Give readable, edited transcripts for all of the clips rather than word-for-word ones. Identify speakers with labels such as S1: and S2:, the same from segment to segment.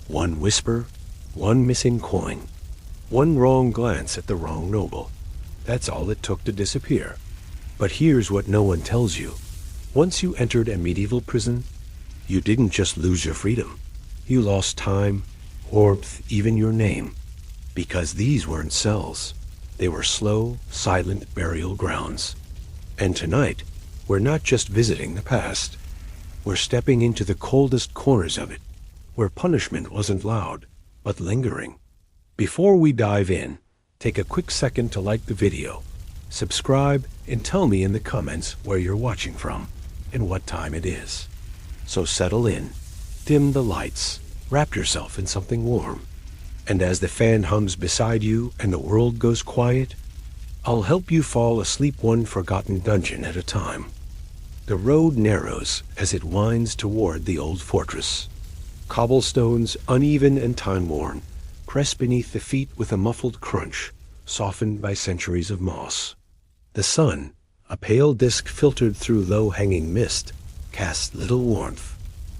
S1: One whisper, one missing coin, one wrong glance at the wrong noble. That's all it took to disappear. But here's what no one tells you. Once you entered a medieval prison, you didn't just lose your freedom. You lost time, warmth, even your name. Because these weren't cells. They were slow, silent burial grounds. And tonight, we're not just visiting the past. We're stepping into the coldest corners of it, where punishment wasn't loud, but lingering. Before we dive in, take a quick second to like the video, subscribe, and tell me in the comments where you're watching from and what time it is. So settle in, dim the lights, wrap yourself in something warm. And as the fan hums beside you and the world goes quiet, I'll help you fall asleep one forgotten dungeon at a time. The road narrows as it winds toward the old fortress. Cobblestones, uneven and time-worn, press beneath the feet with a muffled crunch, softened by centuries of moss. The sun, a pale disk filtered through low-hanging mist, casts little warmth.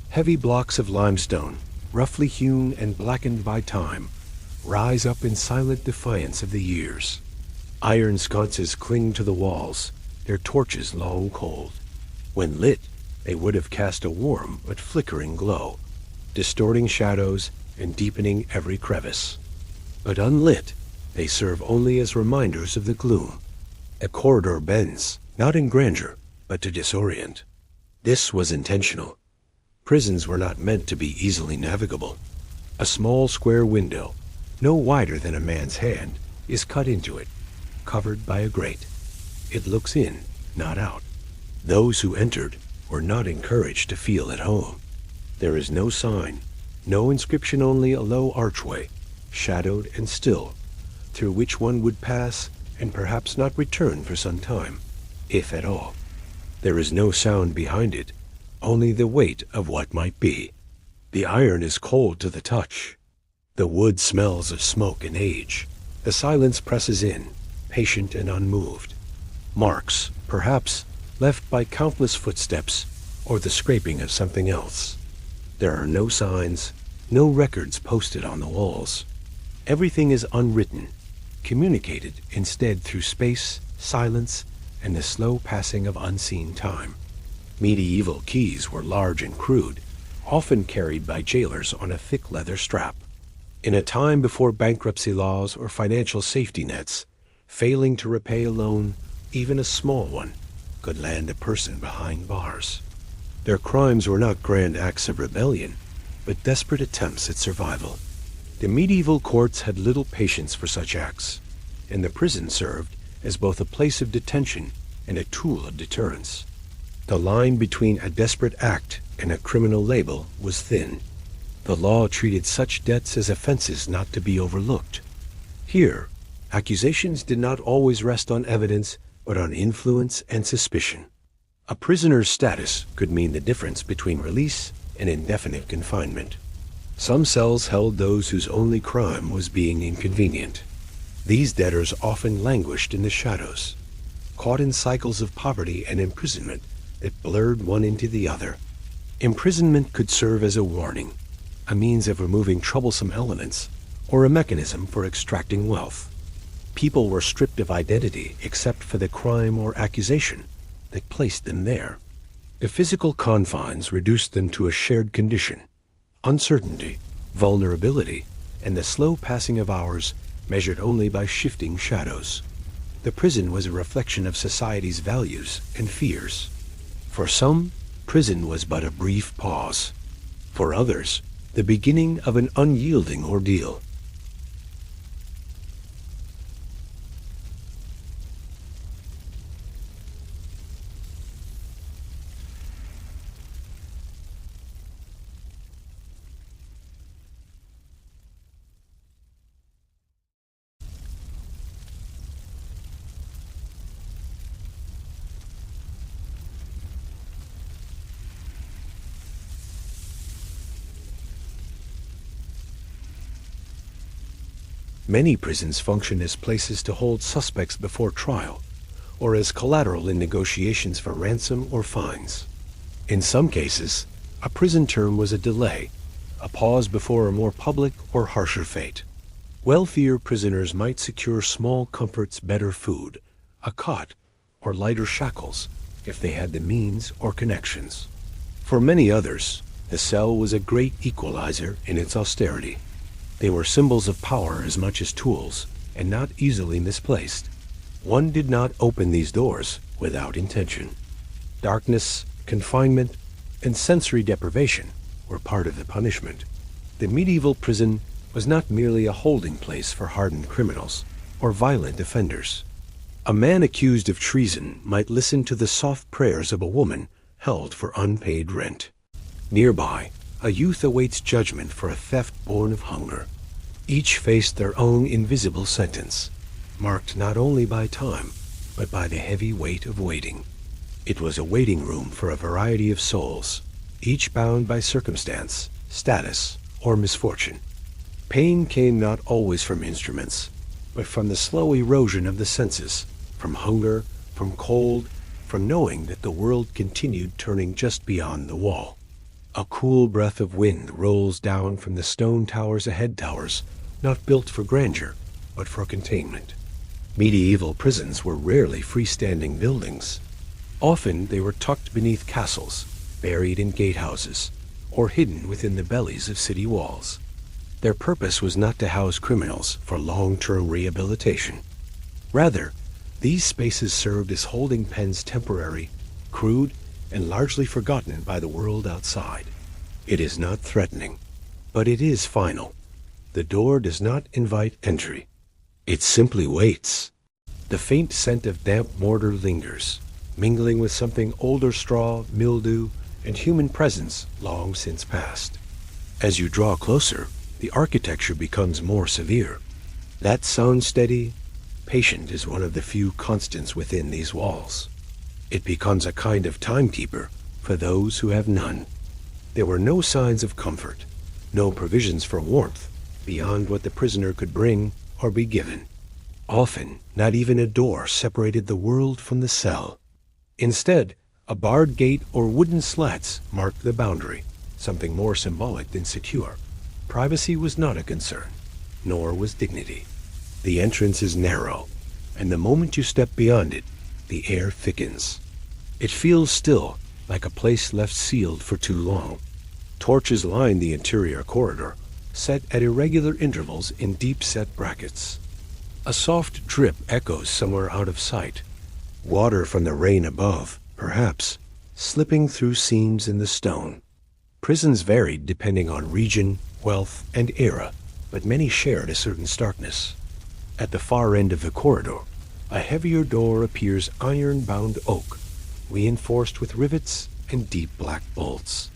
S1: Heavy blocks of limestone, roughly hewn and blackened by time, rise up in silent defiance of the years. Iron sconces cling to the walls, their torches long cold. When lit, they would have cast a warm but flickering glow, distorting shadows and deepening every crevice. But unlit, they serve only as reminders of the gloom. A corridor bends, not in grandeur, but to disorient. This was intentional. Prisons were not meant to be easily navigable. A small square window, no wider than a man's hand, is cut into it, covered by a grate. It looks in, not out. Those who entered were not encouraged to feel at home. There is no sign, no inscription, only a low archway, shadowed and still, through which one would pass and perhaps not return for some time, if at all. There is no sound behind it, only the weight of what might be. The iron is cold to the touch. The wood smells of smoke and age. The silence presses in, patient and unmoved. Marks, perhaps, left by countless footsteps or the scraping of something else. There are no signs, no records posted on the walls. Everything is unwritten, communicated instead through space, silence, and the slow passing of unseen time. Medieval keys were large and crude, often carried by jailers on a thick leather strap. In a time before bankruptcy laws or financial safety nets, failing to repay a loan, even a small one, could land a person behind bars. Their crimes were not grand acts of rebellion, but desperate attempts at survival. The medieval courts had little patience for such acts, and the prison served as both a place of detention and a tool of deterrence. The line between a desperate act and a criminal label was thin. The law treated such debts as offenses not to be overlooked. Here, accusations did not always rest on evidence, but on influence and suspicion. A prisoner's status could mean the difference between release and indefinite confinement. Some cells held those whose only crime was being inconvenient. These debtors often languished in the shadows, caught in cycles of poverty and imprisonment that blurred one into the other. Imprisonment could serve as a warning, a means of removing troublesome elements, or a mechanism for extracting wealth. People were stripped of identity except for the crime or accusation that placed them there. The physical confines reduced them to a shared condition. Uncertainty, vulnerability, and the slow passing of hours measured only by shifting shadows. The prison was a reflection of society's values and fears. For some, prison was but a brief pause. For others, the beginning of an unyielding ordeal. Many prisons function as places to hold suspects before trial, or as collateral in negotiations for ransom or fines. In some cases, a prison term was a delay, a pause before a more public or harsher fate. Wealthier prisoners might secure small comforts, better food, a cot, or lighter shackles if they had the means or connections. For many others, the cell was a great equalizer in its austerity. They were symbols of power as much as tools, and not easily misplaced. One did not open these doors without intention. Darkness, confinement, and sensory deprivation were part of the punishment. The medieval prison was not merely a holding place for hardened criminals or violent offenders. A man accused of treason might listen to the soft prayers of a woman held for unpaid rent. Nearby, a youth awaits judgment for a theft born of hunger. Each faced their own invisible sentence, marked not only by time, but by the heavy weight of waiting. It was a waiting room for a variety of souls, each bound by circumstance, status, or misfortune. Pain came not always from instruments, but from the slow erosion of the senses, from hunger, from cold, from knowing that the world continued turning just beyond the wall. A cool breath of wind rolls down from the stone towers ahead, towers not built for grandeur, but for containment. Medieval prisons were rarely freestanding buildings. Often they were tucked beneath castles, buried in gatehouses, or hidden within the bellies of city walls. Their purpose was not to house criminals for long-term rehabilitation. Rather, these spaces served as holding pens, temporary, crude, and largely forgotten by the world outside. It is not threatening, but it is final. The door does not invite entry. It simply waits. The faint scent of damp mortar lingers, mingling with something older, straw, mildew, and human presence long since past. As you draw closer, the architecture becomes more severe. That sound steady, patient is one of the few constants within these walls. It becomes a kind of timekeeper for those who have none. There were no signs of comfort, no provisions for warmth beyond what the prisoner could bring or be given. Often, not even a door separated the world from the cell. Instead, a barred gate or wooden slats marked the boundary, something more symbolic than secure. Privacy was not a concern, nor was dignity. The entrance is narrow, and the moment you step beyond it, the air thickens. It feels still, like a place left sealed for too long. Torches line the interior corridor, set at irregular intervals in deep-set brackets. A soft drip echoes somewhere out of sight. Water from the rain above, perhaps, slipping through seams in the stone. Prisons varied depending on region, wealth, and era, but many shared a certain starkness. At the far end of the corridor, a heavier door appears iron-bound oak, reinforced with rivets and deep black bolts.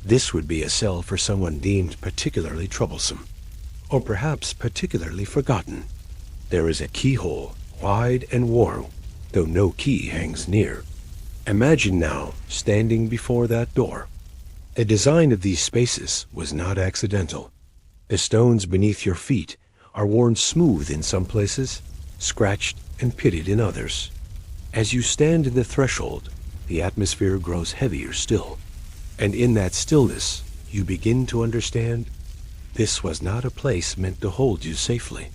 S1: This would be a cell for someone deemed particularly troublesome, or perhaps particularly forgotten. There is a keyhole, wide and worn, though no key hangs near. Imagine now standing before that door. The design of these spaces was not accidental. The stones beneath your feet are worn smooth in some places, scratched and pitted in others. As you stand in the threshold, the atmosphere grows heavier still. And in that stillness, you begin to understand this was not a place meant to hold you safely.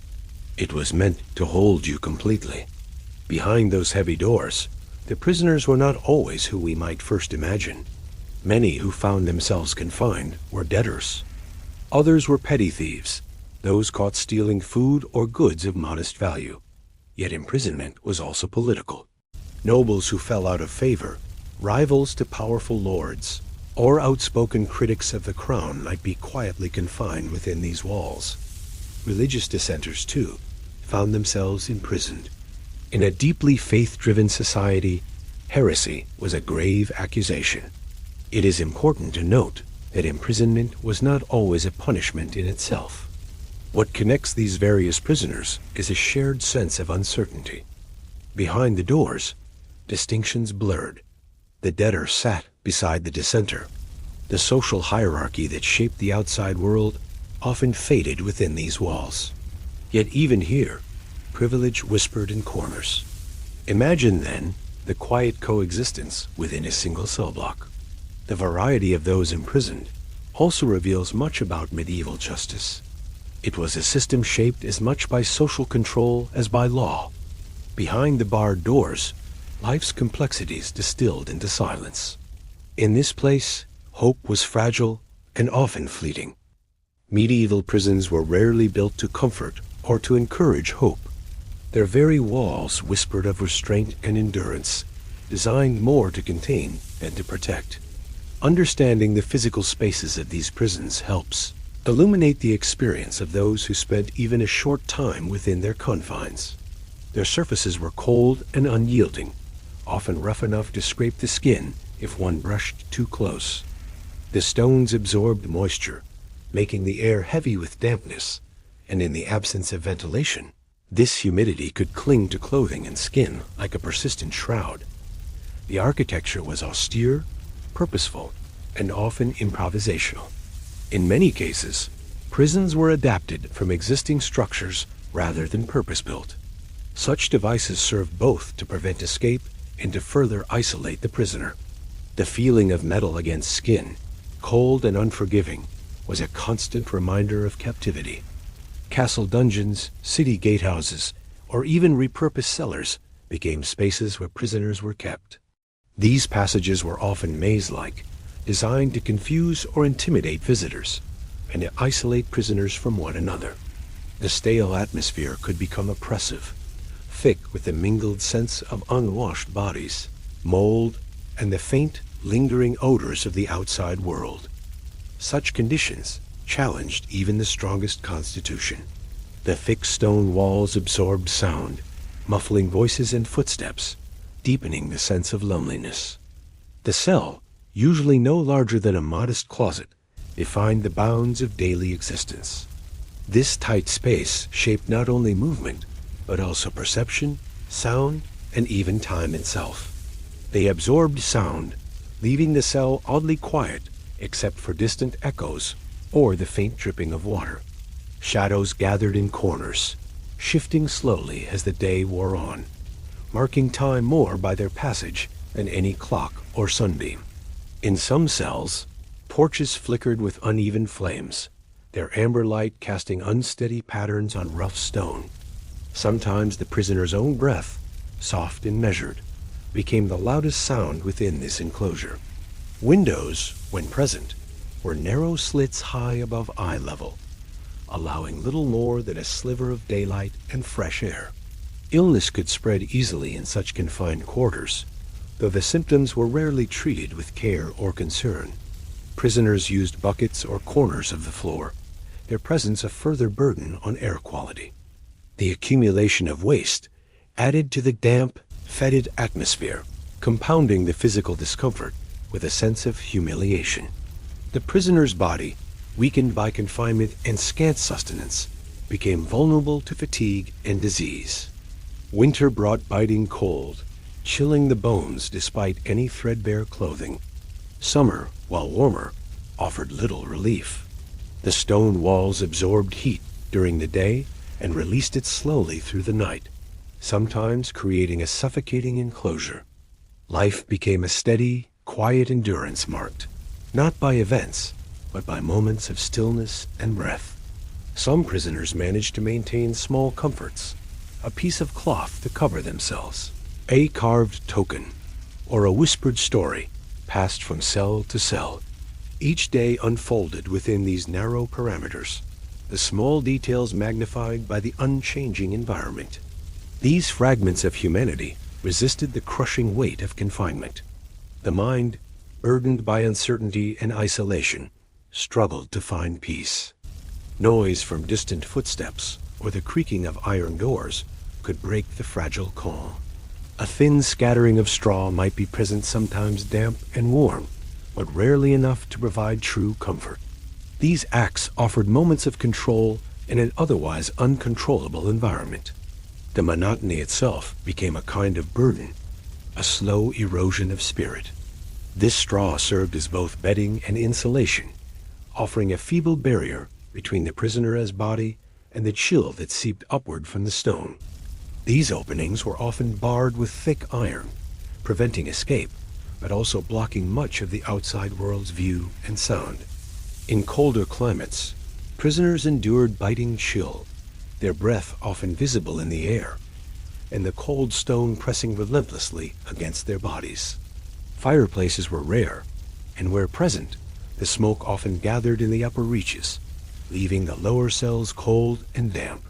S1: It was meant to hold you completely. Behind those heavy doors, the prisoners were not always who we might first imagine. Many who found themselves confined were debtors. Others were petty thieves, those caught stealing food or goods of modest value. Yet imprisonment was also political. Nobles who fell out of favor, rivals to powerful lords, or outspoken critics of the crown might be quietly confined within these walls. Religious dissenters, too, found themselves imprisoned. In a deeply faith-driven society, heresy was a grave accusation. It is important to note that imprisonment was not always a punishment in itself. What connects these various prisoners is a shared sense of uncertainty. Behind the doors, distinctions blurred. The debtor sat beside the dissenter. The social hierarchy that shaped the outside world often faded within these walls. Yet even here, privilege whispered in corners. Imagine, then, the quiet coexistence within a single cell block. The variety of those imprisoned, also reveals much about medieval justice. It was a system shaped as much by social control as by law. Behind the barred doors, life's complexities distilled into silence. In this place, hope was fragile and often fleeting. Medieval prisons were rarely built to comfort or to encourage hope. Their very walls whispered of restraint and endurance, designed more to contain than to protect. Understanding the physical spaces of these prisons helps illuminate the experience of those who spent even a short time within their confines. Their surfaces were cold and unyielding, often rough enough to scrape the skin if one brushed too close. The stones absorbed moisture, making the air heavy with dampness, and in the absence of ventilation, this humidity could cling to clothing and skin like a persistent shroud. The architecture was austere, purposeful, and often improvisational. In many cases, prisons were adapted from existing structures rather than purpose-built. Such devices served both to prevent escape and to further isolate the prisoner. The feeling of metal against skin, cold and unforgiving, was a constant reminder of captivity. Castle dungeons, city gatehouses, or even repurposed cellars became spaces where prisoners were kept. These passages were often maze-like, designed to confuse or intimidate visitors, and to isolate prisoners from one another. The stale atmosphere could become oppressive, thick with the mingled sense of unwashed bodies, mold, and the faint, lingering odors of the outside world. Such conditions challenged even the strongest constitution. The thick stone walls absorbed sound, muffling voices and footsteps, deepening the sense of loneliness. The cell, usually no larger than a modest closet, defined the bounds of daily existence. This tight space shaped not only movement, but also perception, sound, and even time itself. They absorbed sound, leaving the cell oddly quiet except for distant echoes or the faint dripping of water. Shadows gathered in corners, shifting slowly as the day wore on, marking time more by their passage than any clock or sunbeam. In some cells, torches flickered with uneven flames, their amber light casting unsteady patterns on rough stone. Sometimes the prisoner's own breath, soft and measured, became the loudest sound within this enclosure. Windows, when present, were narrow slits high above eye level, allowing little more than a sliver of daylight and fresh air. Illness could spread easily in such confined quarters, though the symptoms were rarely treated with care or concern. Prisoners used buckets or corners of the floor, their presence a further burden on air quality. The accumulation of waste added to the damp, fetid atmosphere, compounding the physical discomfort with a sense of humiliation. The prisoner's body, weakened by confinement and scant sustenance, became vulnerable to fatigue and disease. Winter brought biting cold, chilling the bones despite any threadbare clothing. Summer, while warmer, offered little relief. The stone walls absorbed heat during the day and released it slowly through the night, sometimes creating a suffocating enclosure. Life became a steady, quiet endurance marked, not by events, but by moments of stillness and breath. Some prisoners managed to maintain small comforts, a piece of cloth to cover themselves, a carved token, or a whispered story passed from cell to cell. Each day unfolded within these narrow parameters, the small details magnified by the unchanging environment. These fragments of humanity resisted the crushing weight of confinement. The mind, burdened by uncertainty and isolation, struggled to find peace. Noise from distant footsteps or the creaking of iron doors could break the fragile calm. A thin scattering of straw might be present, sometimes damp and warm, but rarely enough to provide true comfort. These acts offered moments of control in an otherwise uncontrollable environment. The monotony itself became a kind of burden, a slow erosion of spirit. This straw served as both bedding and insulation, offering a feeble barrier between the prisoner's body and the chill that seeped upward from the stone. These openings were often barred with thick iron, preventing escape, but also blocking much of the outside world's view and sound. In colder climates, prisoners endured biting chill, their breath often visible in the air, and the cold stone pressing relentlessly against their bodies. Fireplaces were rare, and where present, the smoke often gathered in the upper reaches, leaving the lower cells cold and damp.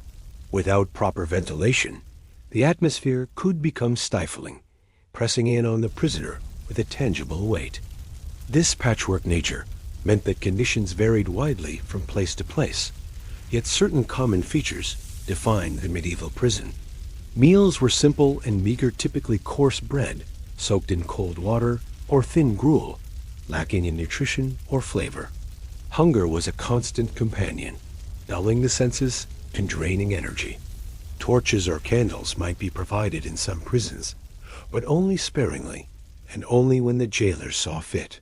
S1: Without proper ventilation, the atmosphere could become stifling, pressing in on the prisoner with a tangible weight. This patchwork nature meant that conditions varied widely from place to place, yet certain common features defined the medieval prison. Meals were simple and meager, typically coarse bread, soaked in cold water, or thin gruel, lacking in nutrition or flavor. Hunger was a constant companion, dulling the senses and draining energy. Torches or candles might be provided in some prisons, but only sparingly, and only when the jailers saw fit.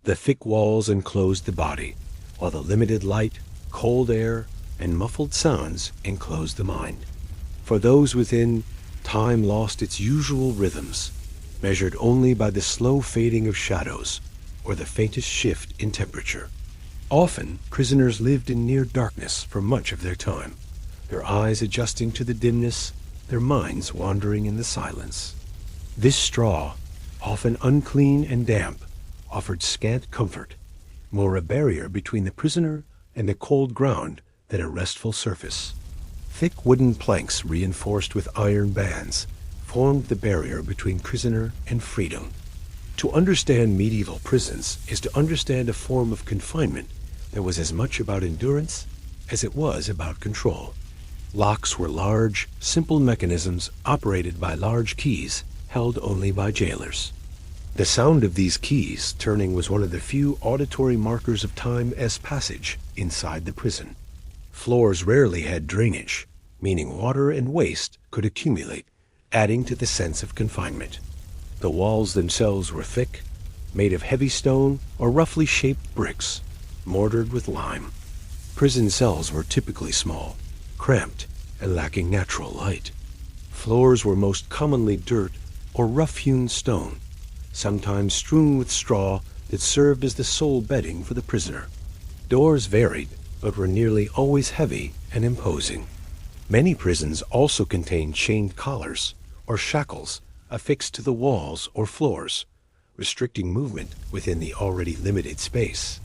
S1: The thick walls enclosed the body, while the limited light, cold air, and muffled sounds enclosed the mind. For those within, time lost its usual rhythms, measured only by the slow fading of shadows or the faintest shift in temperature. Often, prisoners lived in near darkness for much of their time, their eyes adjusting to the dimness, their minds wandering in the silence. This straw, often unclean and damp, offered scant comfort, more a barrier between the prisoner and the cold ground than a restful surface. Thick wooden planks reinforced with iron bands formed the barrier between prisoner and freedom. To understand medieval prisons is to understand a form of confinement that was as much about endurance as it was about control. Locks were large, simple mechanisms operated by large keys held only by jailers. The sound of these keys turning was one of the few auditory markers of time's passage inside the prison. Floors rarely had drainage, meaning water and waste could accumulate, adding to the sense of confinement. The walls themselves were thick, made of heavy stone or roughly shaped bricks, mortared with lime. Prison cells were typically small, cramped, and lacking natural light. Floors were most commonly dirt or rough-hewn stone, sometimes strewn with straw that served as the sole bedding for the prisoner. Doors varied, but were nearly always heavy and imposing. Many prisons also contained chained collars or shackles affixed to the walls or floors, restricting movement within the already limited space.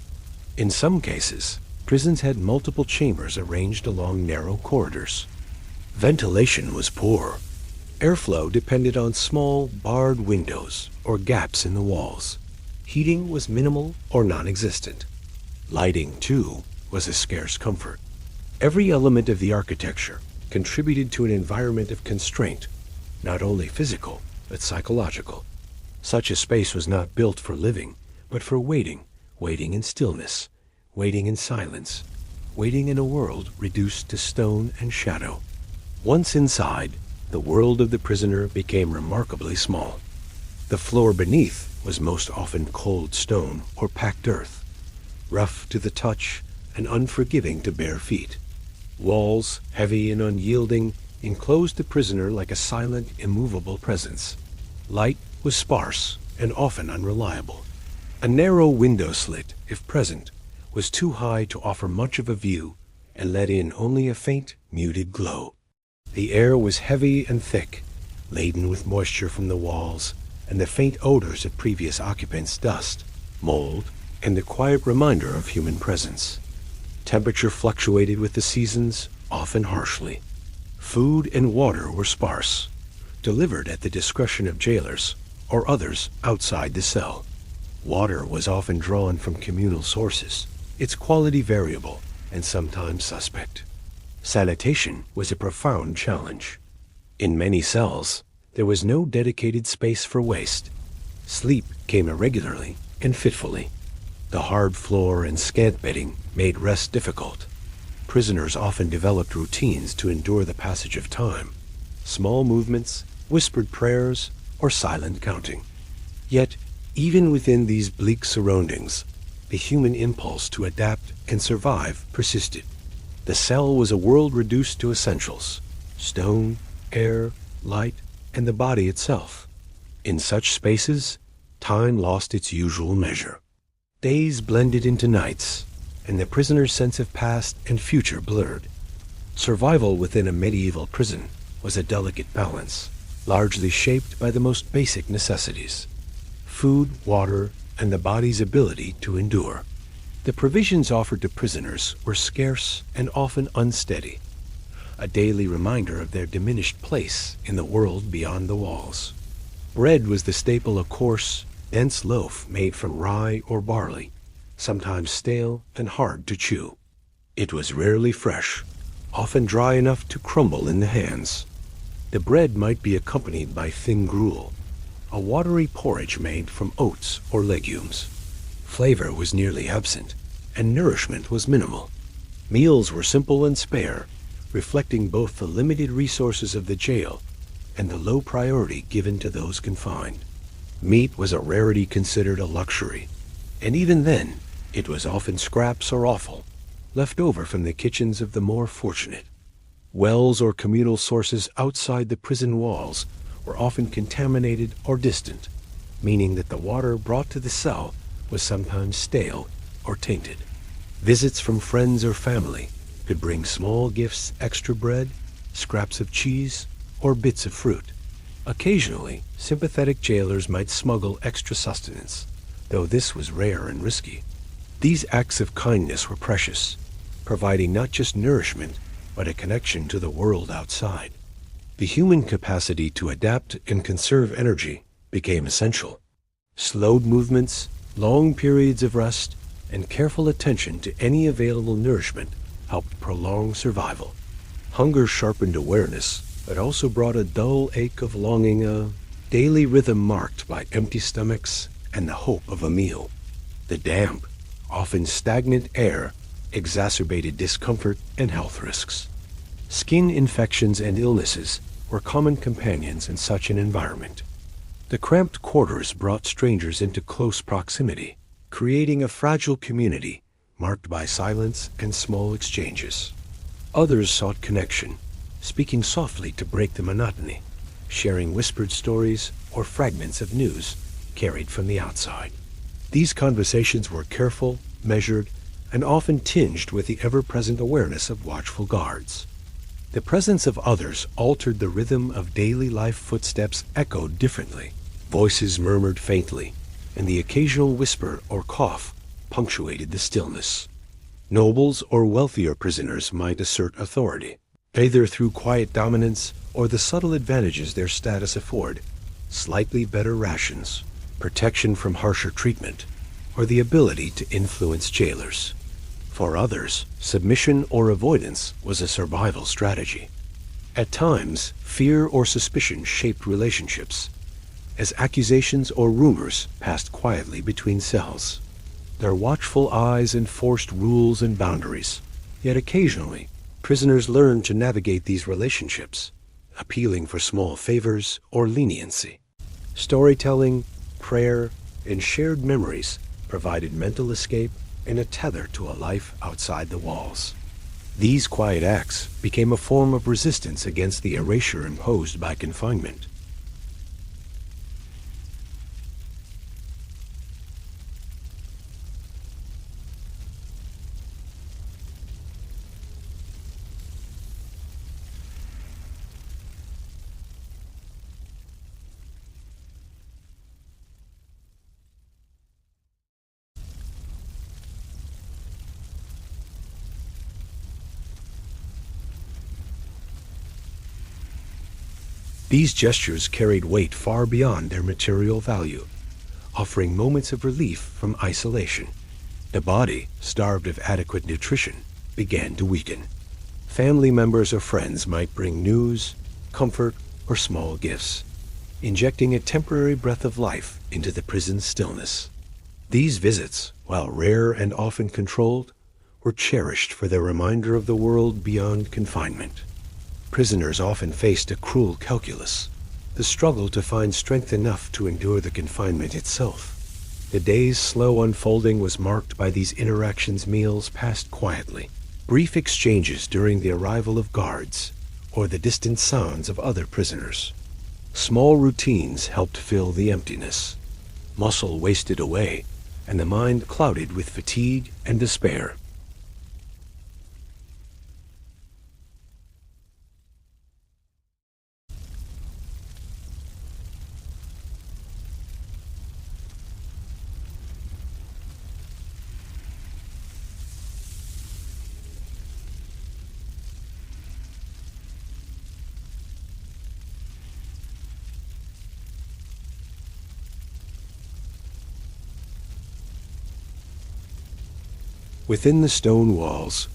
S1: In some cases, prisons had multiple chambers arranged along narrow corridors. Ventilation was poor. Airflow depended on small, barred windows or gaps in the walls. Heating was minimal or non-existent. Lighting, too, was a scarce comfort. Every element of the architecture contributed to an environment of constraint, not only physical, but psychological. Such a space was not built for living, but for waiting, waiting in stillness, waiting in silence, waiting in a world reduced to stone and shadow. Once inside, the world of the prisoner became remarkably small. The floor beneath was most often cold stone or packed earth, rough to the touch and unforgiving to bare feet. Walls, heavy and unyielding, enclosed the prisoner like a silent, immovable presence. Light was sparse and often unreliable. A narrow window slit, if present, was too high to offer much of a view and let in only a faint, muted glow. The air was heavy and thick, laden with moisture from the walls and the faint odors of previous occupants' dust, mold, and the quiet reminder of human presence. Temperature fluctuated with the seasons, often harshly. Food and water were sparse, delivered at the discretion of jailers or others outside the cell. Water was often drawn from communal sources, its quality variable and sometimes suspect. Sanitation was a profound challenge. In many cells, there was no dedicated space for waste. Sleep came irregularly and fitfully. The hard floor and scant bedding made rest difficult. Prisoners often developed routines to endure the passage of time, small movements, whispered prayers, or silent counting. Yet, even within these bleak surroundings, the human impulse to adapt and survive persisted. The cell was a world reduced to essentials: stone, air, light, and the body itself. In such spaces, time lost its usual measure. Days blended into nights, and the prisoner's sense of past and future blurred. Survival within a medieval prison was a delicate balance, largely shaped by the most basic necessities: food, water, and the body's ability to endure. The provisions offered to prisoners were scarce and often unsteady, a daily reminder of their diminished place in the world beyond the walls. Bread was the staple, a coarse, dense loaf made from rye or barley, sometimes stale and hard to chew. It was rarely fresh, often dry enough to crumble in the hands. The bread might be accompanied by thin gruel, a watery porridge made from oats or legumes. Flavor was nearly absent, and nourishment was minimal. Meals were simple and spare, reflecting both the limited resources of the jail and the low priority given to those confined. Meat was a rarity considered a luxury, and even then, it was often scraps or offal, left over from the kitchens of the more fortunate. Wells or communal sources outside the prison walls were often contaminated or distant, meaning that the water brought to the cell was sometimes stale or tainted. Visits from friends or family could bring small gifts: extra bread, scraps of cheese, or bits of fruit. Occasionally, sympathetic jailers might smuggle extra sustenance, though this was rare and risky. These acts of kindness were precious, providing not just nourishment, but a connection to the world outside. The human capacity to adapt and conserve energy became essential. Slowed movements, long periods of rest, and careful attention to any available nourishment helped prolong survival. Hunger sharpened awareness, but also brought a dull ache of longing, a daily rhythm marked by empty stomachs and the hope of a meal. The damp, often stagnant air exacerbated discomfort and health risks. Skin infections and illnesses were common companions in such an environment. The cramped quarters brought strangers into close proximity, creating a fragile community marked by silence and small exchanges. Others sought connection, speaking softly to break the monotony, sharing whispered stories or fragments of news carried from the outside. These conversations were careful, measured, and often tinged with the ever-present awareness of watchful guards. The presence of others altered the rhythm of daily life. Footsteps echoed differently, voices murmured faintly, and the occasional whisper or cough punctuated the stillness. Nobles or wealthier prisoners might assert authority, either through quiet dominance or the subtle advantages their status afford: slightly better rations, protection from harsher treatment, or the ability to influence jailers. For others, submission or avoidance was a survival strategy. At times, fear or suspicion shaped relationships, as accusations or rumors passed quietly between cells. Their watchful eyes enforced rules and boundaries, yet occasionally, prisoners learned to navigate these relationships, appealing for small favors or leniency. Storytelling, prayer, and shared memories provided mental escape and a tether to a life outside the walls. These quiet acts became a form of resistance against the erasure imposed by confinement. These gestures carried weight far beyond their material value, offering moments of relief from isolation. The body, starved of adequate nutrition, began to weaken. Family members or friends might bring news, comfort, or small gifts, injecting a temporary breath of life into the prison's stillness. These visits, while rare and often controlled, were cherished for their reminder of the world beyond confinement. Prisoners often faced a cruel calculus: the struggle to find strength enough to endure the confinement itself. The day's slow unfolding was marked by these interactions: meals passed quietly, brief exchanges during the arrival of guards, or the distant sounds of other prisoners. Small routines helped fill the emptiness. Muscle wasted away, and the mind clouded with fatigue and despair. Within the stone walls,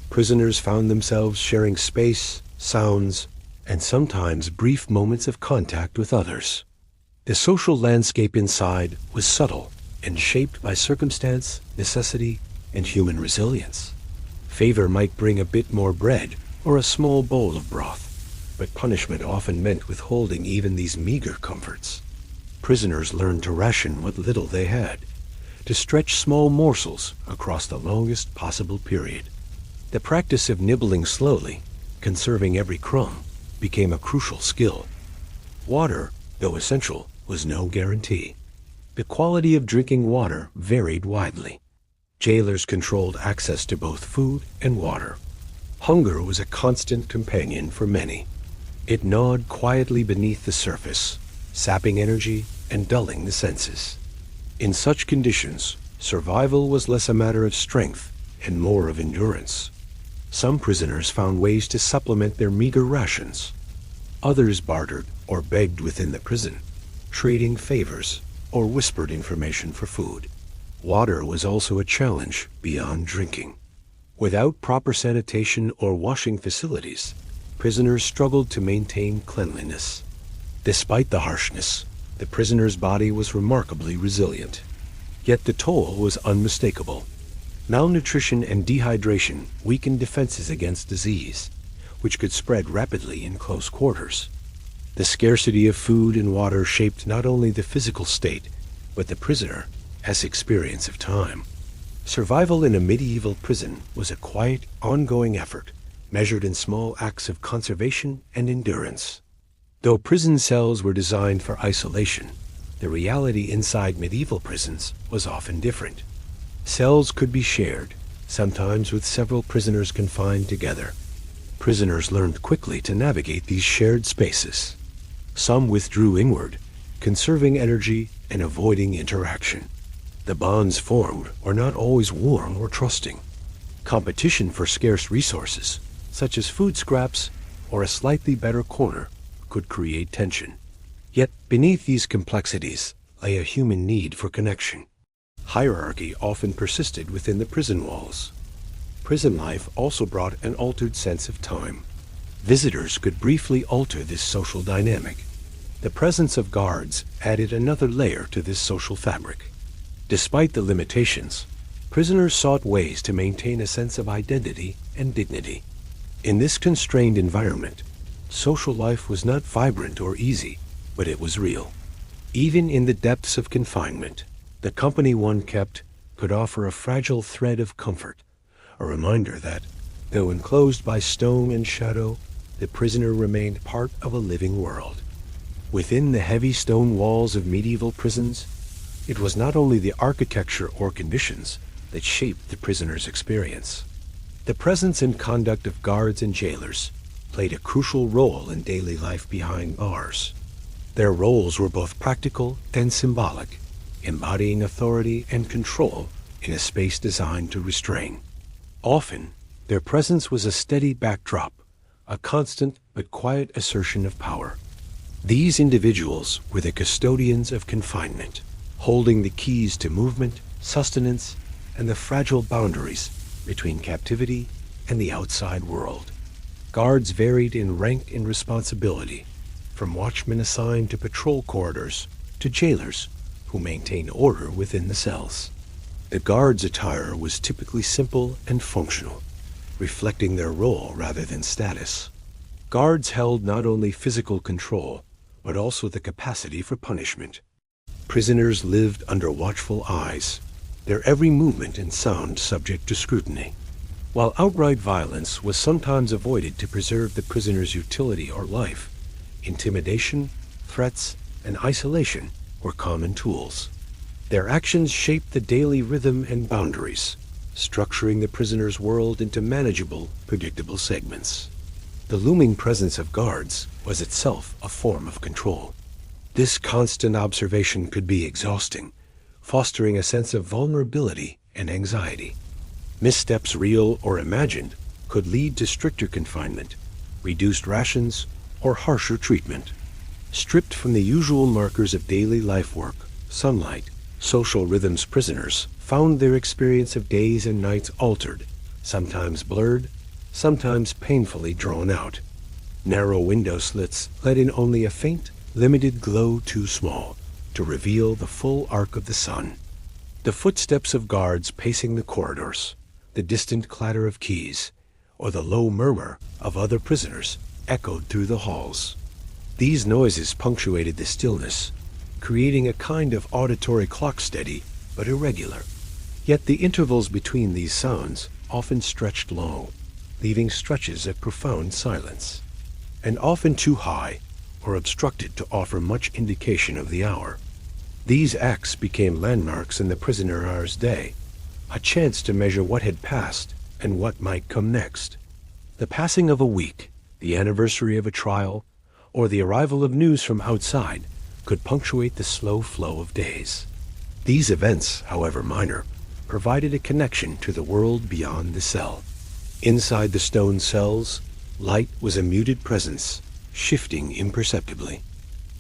S1: prisoners found themselves sharing space, sounds, and sometimes brief moments of contact with others. The social landscape inside was subtle and shaped by circumstance, necessity, and human resilience. Favor might bring a bit more bread or a small bowl of broth, but punishment often meant withholding even these meager comforts. Prisoners learned to ration what little they had, to stretch small morsels across the longest possible period. The practice of nibbling slowly, conserving every crumb, became a crucial skill. Water, though essential, was no guarantee. The quality of drinking water varied widely. Jailers controlled access to both food and water. Hunger was a constant companion for many. It gnawed quietly beneath the surface, sapping energy and dulling the senses. In such conditions, survival was less a matter of strength and more of endurance. Some prisoners found ways to supplement their meager rations. Others bartered or begged within the prison, trading favors or whispered information for food. Water was also a challenge beyond drinking. Without proper sanitation or washing facilities, prisoners struggled to maintain cleanliness. Despite the harshness, the prisoner's body was remarkably resilient. Yet the toll was unmistakable. Malnutrition and dehydration weakened defenses against disease, which could spread rapidly in close quarters. The scarcity of food and water shaped not only the physical state, but the prisoner's experience of time. Survival in a medieval prison was a quiet, ongoing effort, measured in small acts of conservation and endurance. Though prison cells were designed for isolation, the reality inside medieval prisons was often different. Cells could be shared, sometimes with several prisoners confined together. Prisoners learned quickly to navigate these shared spaces. Some withdrew inward, conserving energy and avoiding interaction. The bonds formed were not always warm or trusting. Competition for scarce resources, such as food scraps or a slightly better corner, could create tension. Yet beneath these complexities lay a human need for connection. Hierarchy often persisted within the prison walls. Prison life also brought an altered sense of time. Visitors could briefly alter this social dynamic. The presence of guards added another layer to this social fabric. Despite the limitations, prisoners sought ways to maintain a sense of identity and dignity. In this constrained environment, social life was not vibrant or easy, but it was real. Even in the depths of confinement, the company one kept could offer a fragile thread of comfort, a reminder that, though enclosed by stone and shadow, the prisoner remained part of a living world. Within the heavy stone walls of medieval prisons, it was not only the architecture or conditions that shaped the prisoner's experience. The presence and conduct of guards and jailers played a crucial role in daily life behind bars. Their roles were both practical and symbolic, embodying authority and control in a space designed to restrain. Often, their presence was a steady backdrop, a constant but quiet assertion of power. These individuals were the custodians of confinement, holding the keys to movement, sustenance, and the fragile boundaries between captivity and the outside world. Guards varied in rank and responsibility, from watchmen assigned to patrol corridors to jailers who maintained order within the cells. The guards' attire was typically simple and functional, reflecting their role rather than status. Guards held not only physical control, but also the capacity for punishment. Prisoners lived under watchful eyes, their every movement and sound subject to scrutiny. While outright violence was sometimes avoided to preserve the prisoner's utility or life, intimidation, threats, and isolation were common tools. Their actions shaped the daily rhythm and boundaries, structuring the prisoner's world into manageable, predictable segments. The looming presence of guards was itself a form of control. This constant observation could be exhausting, fostering a sense of vulnerability and anxiety. Missteps, real or imagined, could lead to stricter confinement, reduced rations, or harsher treatment. Stripped from the usual markers of daily life work, sunlight, social rhythms, prisoners found their experience of days and nights altered, sometimes blurred, sometimes painfully drawn out. Narrow window slits let in only a faint, limited glow too small to reveal the full arc of the sun. The footsteps of guards pacing the corridors, the distant clatter of keys, or the low murmur of other prisoners echoed through the halls. These noises punctuated the stillness, creating a kind of auditory clock, steady but irregular. Yet the intervals between these sounds often stretched long, leaving stretches of profound silence, and often too high or obstructed to offer much indication of the hour. These acts became landmarks in the prisoner's day, a chance to measure what had passed and what might come next. The passing of a week, the anniversary of a trial, or the arrival of news from outside could punctuate the slow flow of days. These events, however minor, provided a connection to the world beyond the cell. Inside the stone cells, light was a muted presence, shifting imperceptibly,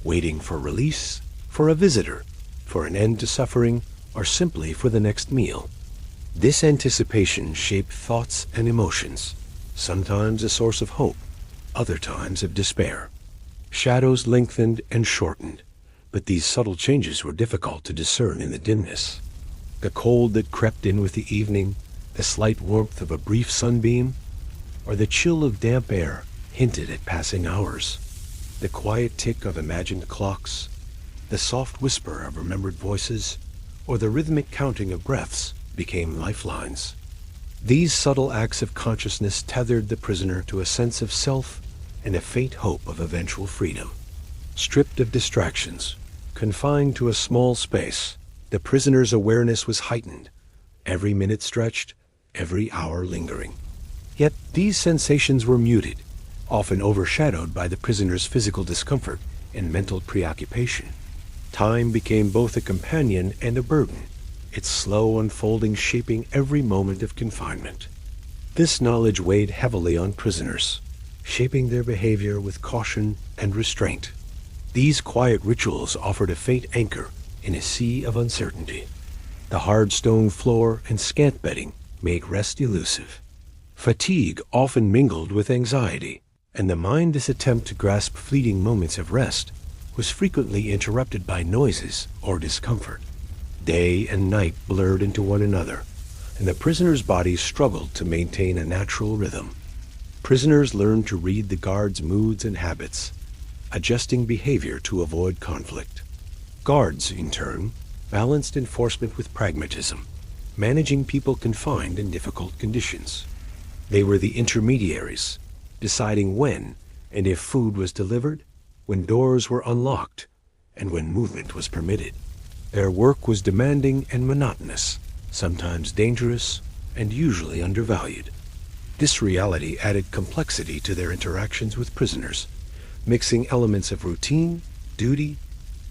S1: waiting for release, for a visitor, for an end to suffering, or simply for the next meal. This anticipation shaped thoughts and emotions, sometimes a source of hope, other times of despair. Shadows lengthened and shortened, but these subtle changes were difficult to discern in the dimness. The cold that crept in with the evening, the slight warmth of a brief sunbeam, or the chill of damp air hinted at passing hours. The quiet tick of imagined clocks, the soft whisper of remembered voices, or the rhythmic counting of breaths became lifelines. These subtle acts of consciousness tethered the prisoner to a sense of self and a faint hope of eventual freedom. Stripped of distractions, confined to a small space, the prisoner's awareness was heightened, every minute stretched, every hour lingering. Yet these sensations were muted, often overshadowed by the prisoner's physical discomfort and mental preoccupation. Time became both a companion and a burden, its slow unfolding shaping every moment of confinement. This knowledge weighed heavily on prisoners, shaping their behavior with caution and restraint. These quiet rituals offered a faint anchor in a sea of uncertainty. The hard stone floor and scant bedding made rest elusive. Fatigue often mingled with anxiety, and the mindless attempt to grasp fleeting moments of rest was frequently interrupted by noises or discomfort. Day and night blurred into one another, and the prisoner's body struggled to maintain a natural rhythm. Prisoners learned to read the guards' moods and habits, adjusting behavior to avoid conflict. Guards, in turn, balanced enforcement with pragmatism, managing people confined in difficult conditions. They were the intermediaries, deciding when and if food was delivered, when doors were unlocked, and when movement was permitted. Their work was demanding and monotonous, sometimes dangerous, and usually undervalued. This reality added complexity to their interactions with prisoners, mixing elements of routine, duty,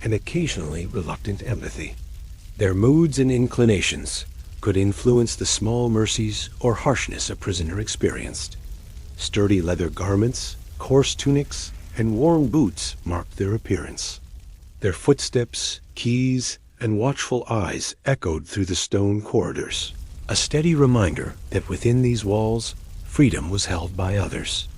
S1: and occasionally reluctant empathy. Their moods and inclinations could influence the small mercies or harshness a prisoner experienced. Sturdy leather garments, coarse tunics, and worn boots marked their appearance. Their footsteps, keys, and watchful eyes echoed through the stone corridors, a steady reminder that within these walls, freedom was held by others.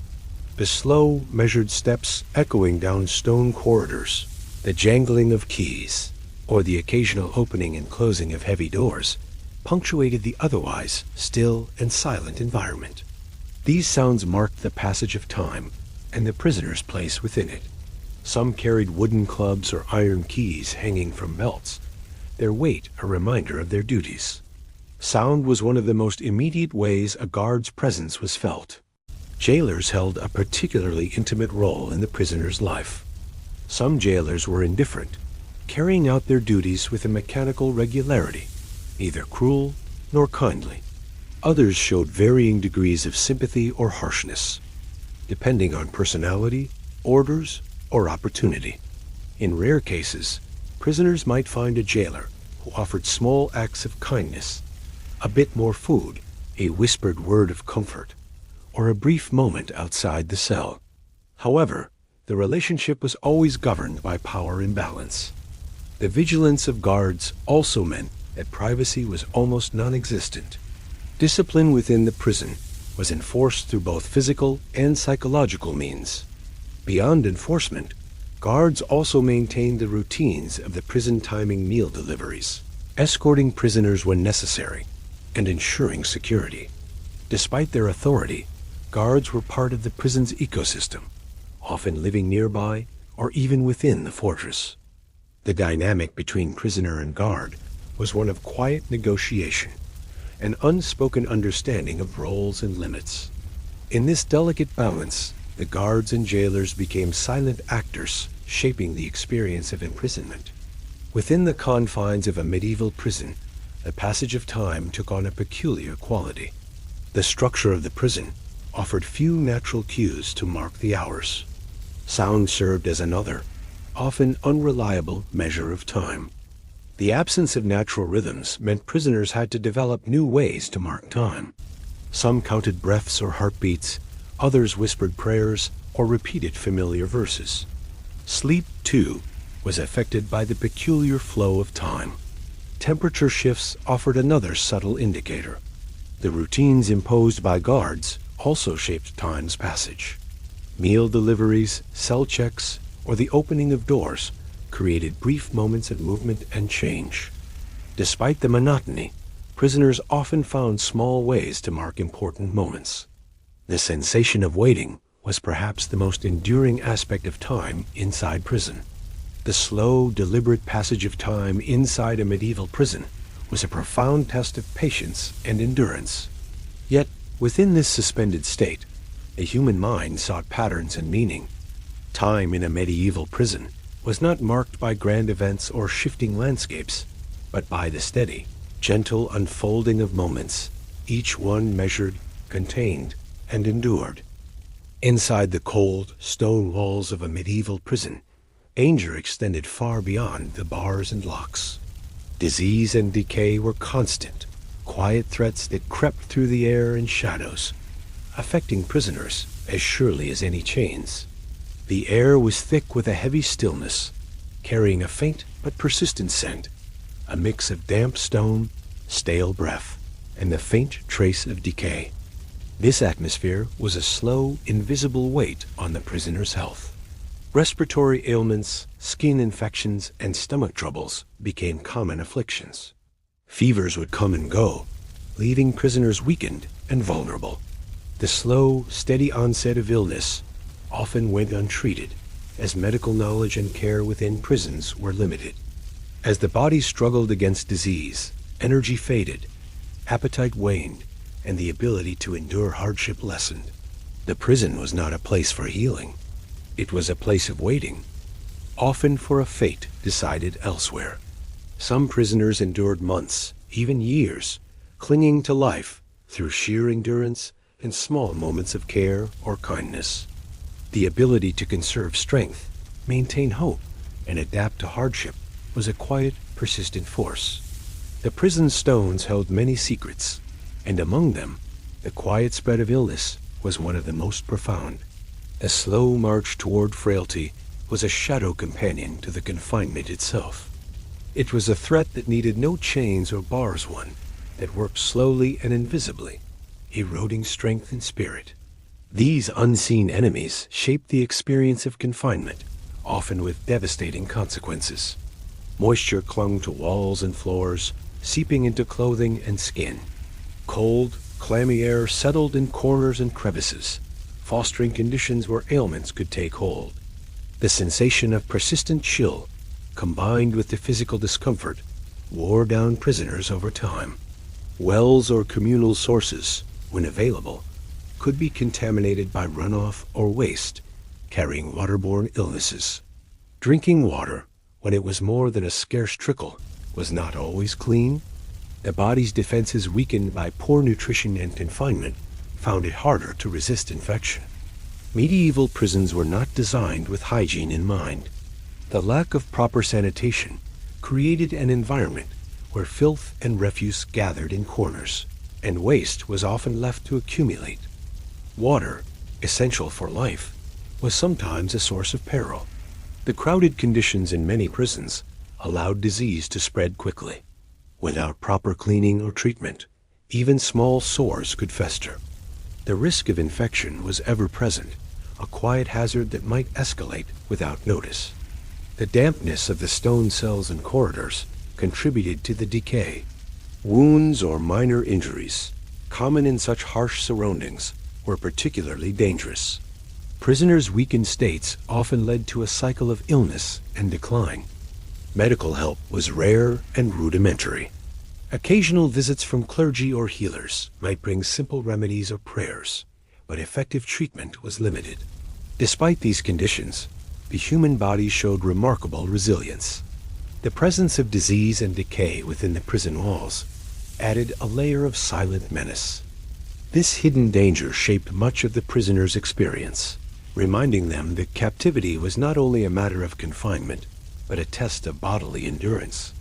S1: The slow, measured steps echoing down stone corridors, the jangling of keys, or the occasional opening and closing of heavy doors, punctuated the otherwise still and silent environment. These sounds marked the passage of time and the prisoner's place within it. Some carried wooden clubs or iron keys hanging from belts, their weight a reminder of their duties. Sound was one of the most immediate ways a guard's presence was felt. Jailers held a particularly intimate role in the prisoner's life. Some jailers were indifferent, carrying out their duties with a mechanical regularity, neither cruel nor kindly. Others showed varying degrees of sympathy or harshness, depending on personality, orders, or opportunity. In rare cases, prisoners might find a jailer who offered small acts of kindness, a bit more food, a whispered word of comfort, or a brief moment outside the cell. However, the relationship was always governed by power imbalance. The vigilance of guards also meant that privacy was almost non-existent. Discipline within the prison was enforced through both physical and psychological means. Beyond enforcement, guards also maintained the routines of the prison timing meal deliveries, escorting prisoners when necessary, and ensuring security. Despite their authority, guards were part of the prison's ecosystem, often living nearby or even within the fortress. The dynamic between prisoner and guard was one of quiet negotiation, an unspoken understanding of roles and limits. In this delicate balance, the guards and jailers became silent actors, shaping the experience of imprisonment. Within the confines of a medieval prison, the passage of time took on a peculiar quality. The structure of the prison offered few natural cues to mark the hours. Sound served as another, often unreliable measure of time. The absence of natural rhythms meant prisoners had to develop new ways to mark time. Some counted breaths or heartbeats, others whispered prayers or repeated familiar verses. Sleep, too, was affected by the peculiar flow of time. Temperature shifts offered another subtle indicator. The routines imposed by guards also shaped time's passage. Meal deliveries, cell checks, or the opening of doors created brief moments of movement and change. Despite the monotony, prisoners often found small ways to mark important moments. The sensation of waiting was perhaps the most enduring aspect of time inside prison. The slow, deliberate passage of time inside a medieval prison was a profound test of patience and endurance. Yet, within this suspended state, the human mind sought patterns and meaning. Time in a medieval prison was not marked by grand events or shifting landscapes, but by the steady, gentle unfolding of moments, each one measured, contained, and endured. Inside the cold, stone walls of a medieval prison, danger extended far beyond the bars and locks. Disease and decay were constant, quiet threats that crept through the air and shadows, affecting prisoners as surely as any chains. The air was thick with a heavy stillness, carrying a faint but persistent scent, a mix of damp stone, stale breath, and the faint trace of decay. This atmosphere was a slow, invisible weight on the prisoner's health. Respiratory ailments, skin infections, and stomach troubles became common afflictions. Fevers would come and go, leaving prisoners weakened and vulnerable. The slow, steady onset of illness often went untreated, as medical knowledge and care within prisons were limited. As the body struggled against disease, energy faded, appetite waned, and the ability to endure hardship lessened. The prison was not a place for healing. It was a place of waiting, often for a fate decided elsewhere. Some prisoners endured months, even years, clinging to life through sheer endurance and small moments of care or kindness. The ability to conserve strength, maintain hope, and adapt to hardship was a quiet, persistent force. The prison stones held many secrets, and among them, the quiet spread of illness was one of the most profound. A slow march toward frailty was a shadow companion to the confinement itself. It was a threat that needed no chains or bars, one that worked slowly and invisibly, eroding strength and spirit. These unseen enemies shaped the experience of confinement, often with devastating consequences. Moisture clung to walls and floors, seeping into clothing and skin. Cold, clammy air settled in corners and crevices, fostering conditions where ailments could take hold. The sensation of persistent chill, combined with the physical discomfort, wore down prisoners over time. Wells or communal sources, when available, could be contaminated by runoff or waste, carrying waterborne illnesses. Drinking water, when it was more than a scarce trickle, was not always clean. The body's defenses, weakened by poor nutrition and confinement, found it harder to resist infection. Medieval prisons were not designed with hygiene in mind. The lack of proper sanitation created an environment where filth and refuse gathered in corners, and waste was often left to accumulate. Water, essential for life, was sometimes a source of peril. The crowded conditions in many prisons allowed disease to spread quickly. Without proper cleaning or treatment, even small sores could fester. The risk of infection was ever present, a quiet hazard that might escalate without notice. The dampness of the stone cells and corridors contributed to the decay. Wounds or minor injuries, common in such harsh surroundings, were particularly dangerous. Prisoners' weakened states often led to a cycle of illness and decline. Medical help was rare and rudimentary. Occasional visits from clergy or healers might bring simple remedies or prayers, but effective treatment was limited. Despite these conditions, the human body showed remarkable resilience. The presence of disease and decay within the prison walls added a layer of silent menace. This hidden danger shaped much of the prisoners' experience, reminding them that captivity was not only a matter of confinement, but a test of bodily endurance.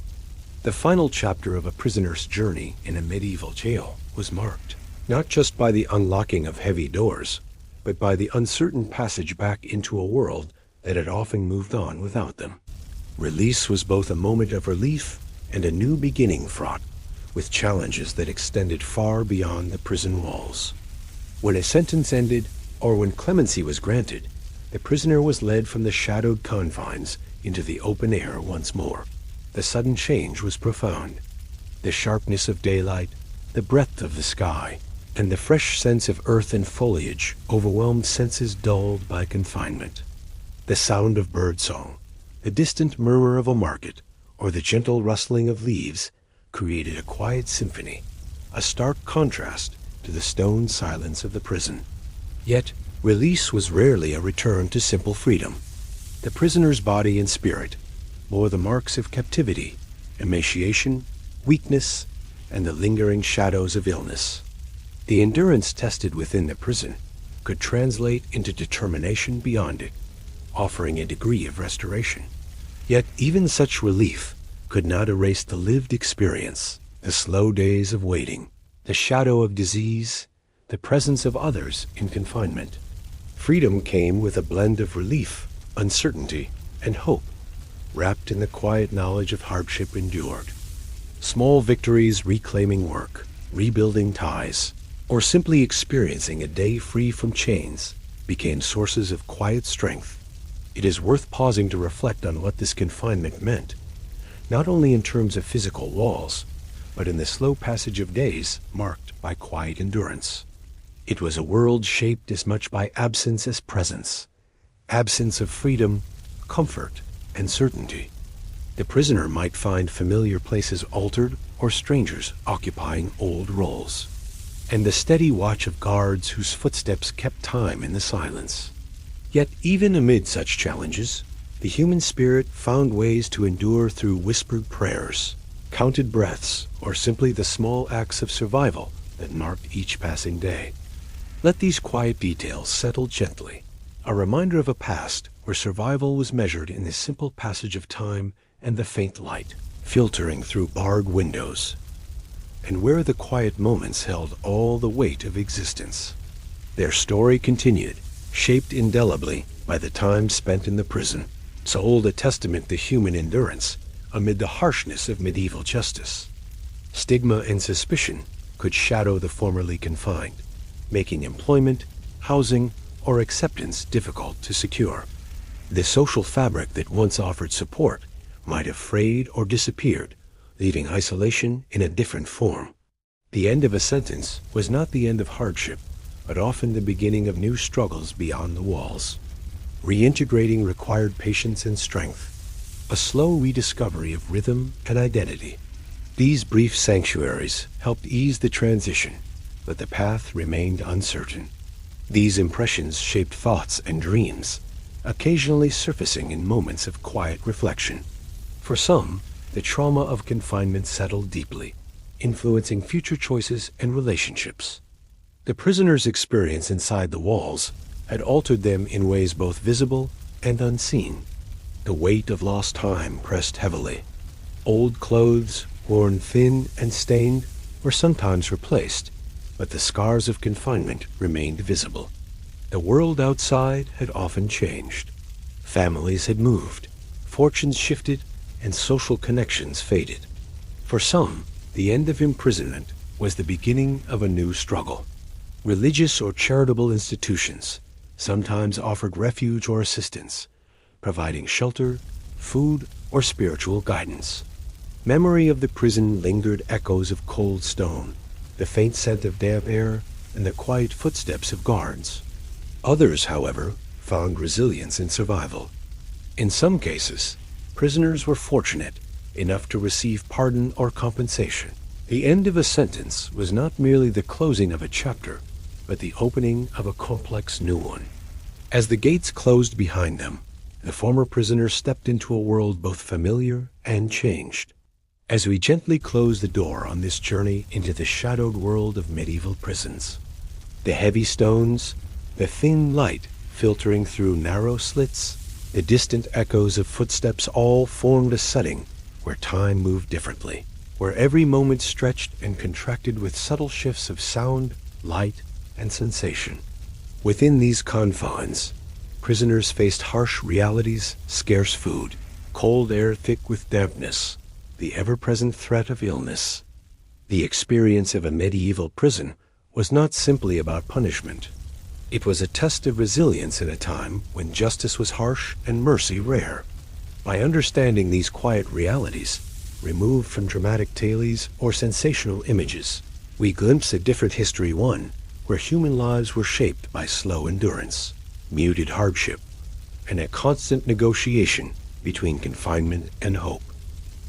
S1: The final chapter of a prisoner's journey in a medieval jail was marked, not just by the unlocking of heavy doors, but by the uncertain passage back into a world that had often moved on without them. Release was both a moment of relief and a new beginning fraught with challenges that extended far beyond the prison walls. When a sentence ended, or when clemency was granted, the prisoner was led from the shadowed confines into the open air once more. The sudden change was profound. The sharpness of daylight, the breadth of the sky, and the fresh sense of earth and foliage overwhelmed senses dulled by confinement. The sound of birdsong, the distant murmur of a market, or the gentle rustling of leaves created a quiet symphony, a stark contrast to the stone silence of the prison. Yet, release was rarely a return to simple freedom. The prisoner's body and spirit bore the marks of captivity, emaciation, weakness, and the lingering shadows of illness. The endurance tested within the prison could translate into determination beyond it, offering a degree of restoration. Yet even such relief could not erase the lived experience, the slow days of waiting, the shadow of disease, the presence of others in confinement. Freedom came with a blend of relief, uncertainty, and hope, wrapped in the quiet knowledge of hardship endured. Small victories reclaiming work, rebuilding ties, or simply experiencing a day free from chains became sources of quiet strength. It is worth pausing to reflect on what this confinement meant, not only in terms of physical walls, but in the slow passage of days marked by quiet endurance. It was a world shaped as much by absence as presence, absence of freedom, comfort, and certainty. The prisoner might find familiar places altered or strangers occupying old roles, and the steady watch of guards whose footsteps kept time in the silence. Yet even amid such challenges, the human spirit found ways to endure through whispered prayers, counted breaths, or simply the small acts of survival that marked each passing day. Let these quiet details settle gently, a reminder of a past where survival was measured in the simple passage of time and the faint light filtering through barred windows, and where the quiet moments held all the weight of existence. Their story continued, shaped indelibly by the time spent in the prison, to hold a testament to human endurance amid the harshness of medieval justice. Stigma and suspicion could shadow the formerly confined, making employment, housing, or acceptance difficult to secure. The social fabric that once offered support might have frayed or disappeared, leaving isolation in a different form. The end of a sentence was not the end of hardship, but often the beginning of new struggles beyond the walls. Reintegrating required patience and strength, a slow rediscovery of rhythm and identity. These brief sanctuaries helped ease the transition, but the path remained uncertain. These impressions shaped thoughts and dreams, occasionally surfacing in moments of quiet reflection. For some, the trauma of confinement settled deeply, influencing future choices and relationships. The prisoner's experience inside the walls had altered them in ways both visible and unseen. The weight of lost time pressed heavily. Old clothes, worn thin and stained, were sometimes replaced, but the scars of confinement remained visible. The world outside had often changed. Families had moved, fortunes shifted, and social connections faded. For some, the end of imprisonment was the beginning of a new struggle. Religious or charitable institutions sometimes offered refuge or assistance, providing shelter, food, or spiritual guidance. Memory of the prison lingered echoes of cold stone, the faint scent of damp air, and the quiet footsteps of guards. Others, however, found resilience in survival. In some cases, prisoners were fortunate enough to receive pardon or compensation. The end of a sentence was not merely the closing of a chapter, but the opening of a complex new one. As the gates closed behind them, the former prisoners stepped into a world both familiar and changed. As we gently close the door on this journey into the shadowed world of medieval prisons, the heavy stones, the thin light filtering through narrow slits, the distant echoes of footsteps all formed a setting where time moved differently, where every moment stretched and contracted with subtle shifts of sound, light, and sensation. Within these confines, prisoners faced harsh realities, scarce food, cold air thick with dampness, the ever-present threat of illness. The experience of a medieval prison was not simply about punishment. It was a test of resilience in a time when justice was harsh and mercy rare. By understanding these quiet realities, removed from dramatic tales or sensational images, we glimpse a different history, one where human lives were shaped by slow endurance, muted hardship, and a constant negotiation between confinement and hope.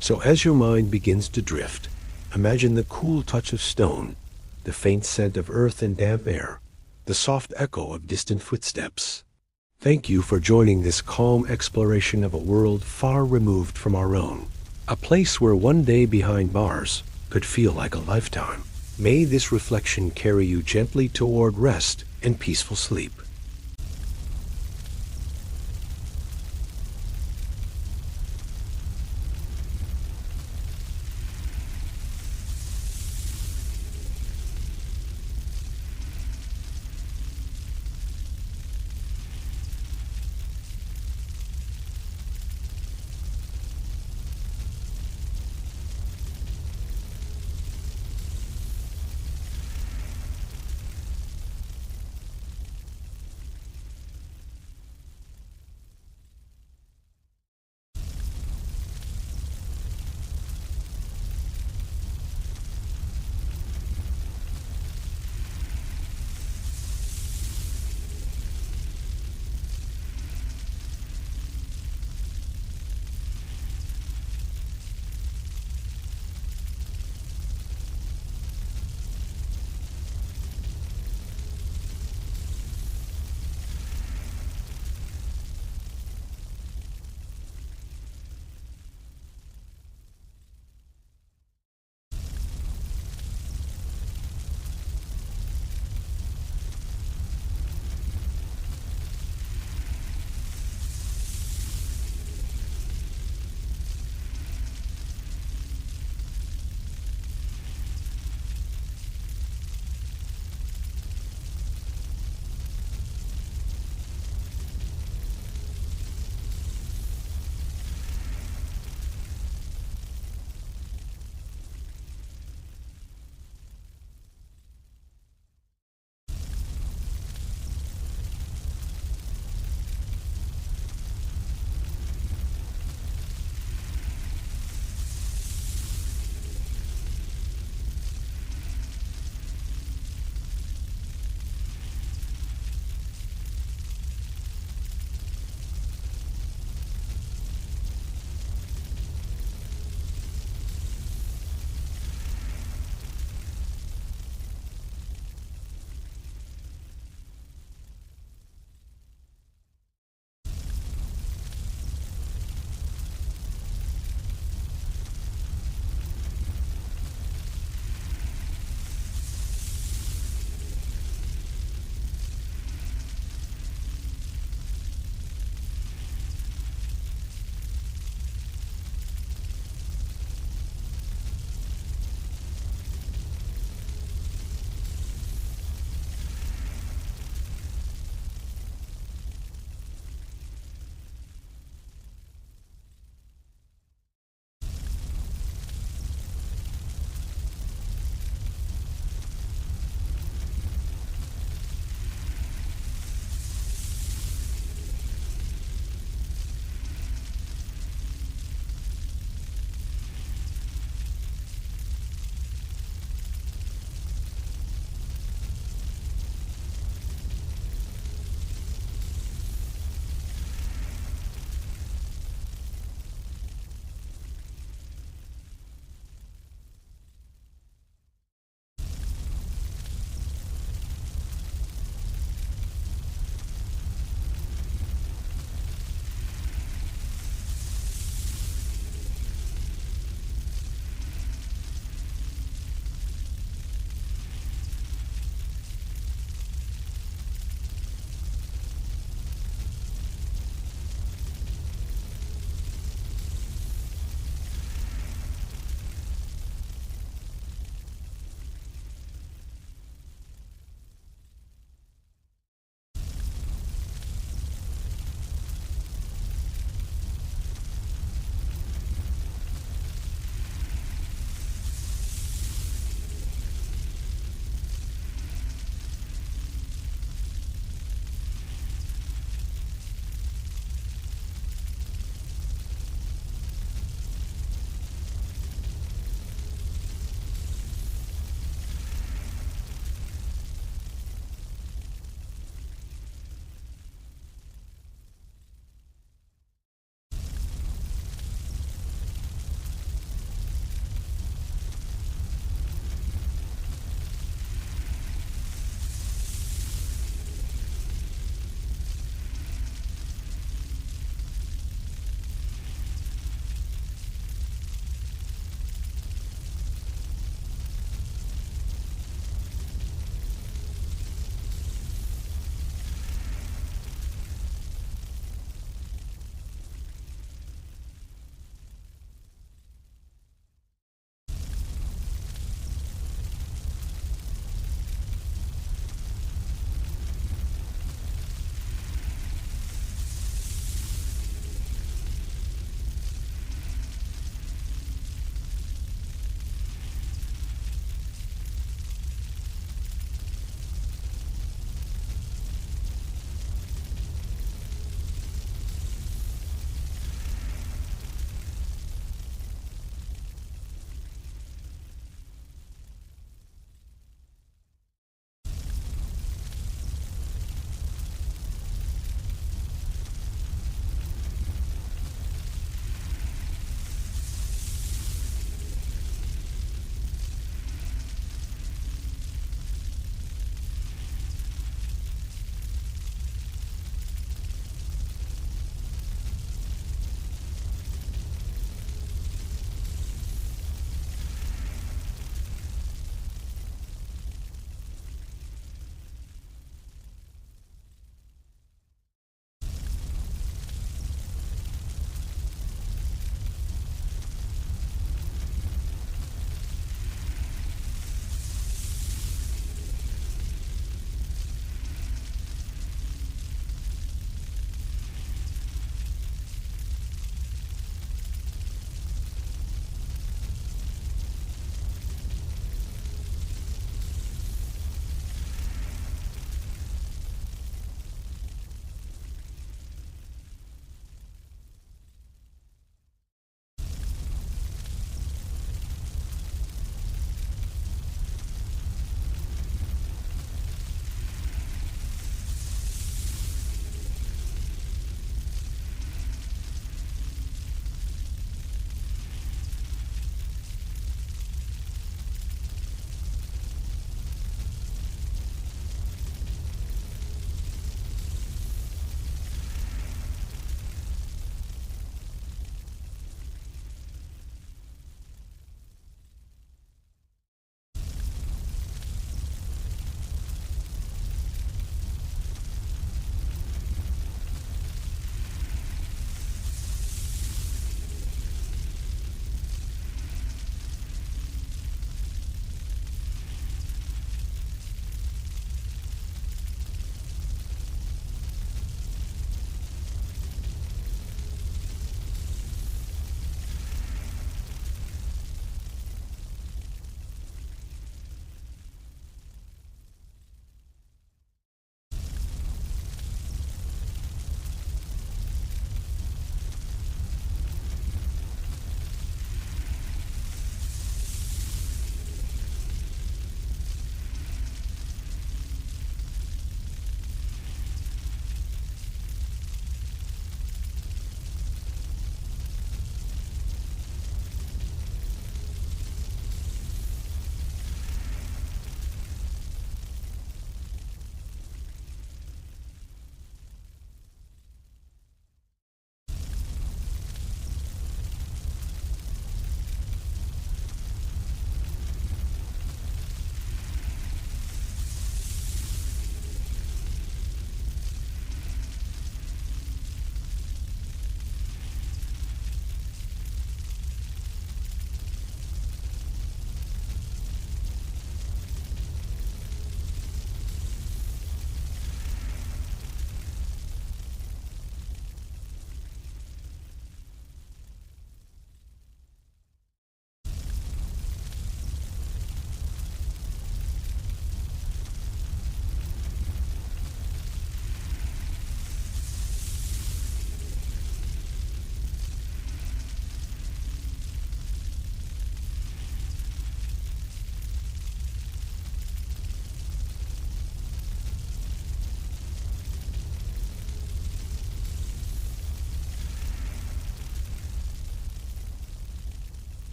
S1: So as your mind begins to drift, imagine the cool touch of stone, the faint scent of earth and damp air, the soft echo of distant footsteps. Thank you for joining this calm exploration of a world far removed from our own, a place where one day behind bars could feel like a lifetime. May this reflection carry you gently toward rest and peaceful sleep.